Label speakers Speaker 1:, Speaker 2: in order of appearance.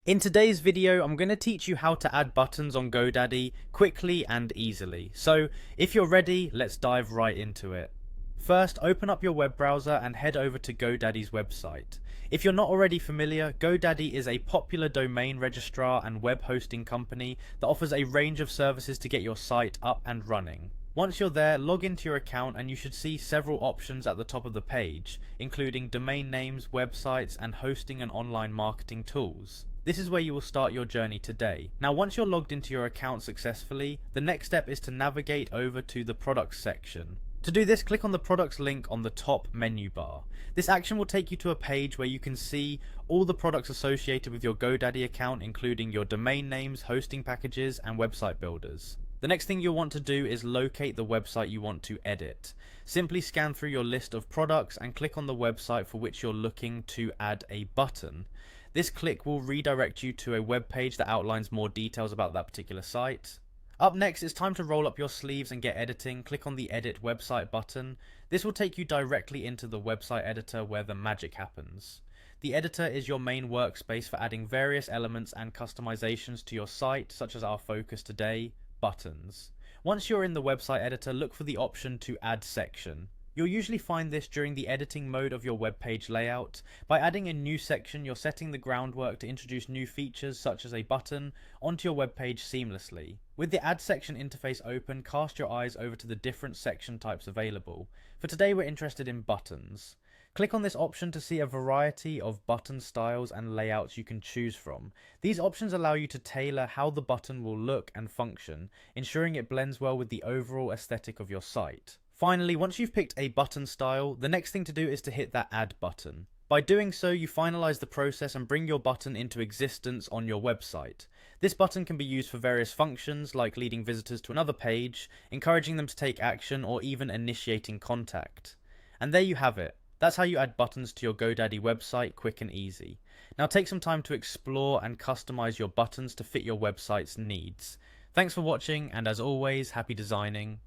Speaker 1: In today's video, I'm going to teach you how to add buttons on Godaddy quickly and easily. So if you're ready, let's dive right into it. First, open up your web browser and head over to Godaddy's website. If you're not already familiar, Godaddy is a popular domain registrar and web hosting company that offers a range of services to get your site up and running. Once you're there, log into your account and you should see several options at the top of the page, including domain names, websites, and hosting and online marketing tools. This is where you will start your journey today. Now, once you're logged into your account successfully, the next step is to navigate over to the products section. To do this, click on the products link on the top menu bar. This action will take you to a page where you can see all the products associated with your Godaddy account, including your domain names, hosting packages, and website builders. The next thing you'll want to do is locate the website you want to edit. Simply scan through your list of products and click on the website for which you're looking to add a button. This click will redirect you to a web page that outlines more details about that particular site. Up next, it's time to roll up your sleeves and get editing. Click on the Edit Website button. This will take you directly into the website editor where the magic happens. The editor is your main workspace for adding various elements and customizations to your site, such as our focus today, buttons. Once you're in the website editor, look for the option to Add Section. You'll usually find this during the editing mode of your web page layout. By adding a new section, you're setting the groundwork to introduce new features such as a button onto your web page seamlessly. With the Add Section interface open, cast your eyes over to the different section types available. For today, we're interested in buttons. Click on this option to see a variety of button styles and layouts you can choose from. These options allow you to tailor how the button will look and function, ensuring it blends well with the overall aesthetic of your site. Finally, once you've picked a button style, the next thing to do is to hit that Add button. By doing so, you finalize the process and bring your button into existence on your website. This button can be used for various functions like leading visitors to another page, encouraging them to take action, or even initiating contact. And there you have it. That's how you add buttons to your Godaddy website quick and easy. Now take some time to explore and customize your buttons to fit your website's needs. Thanks for watching, and as always, happy designing.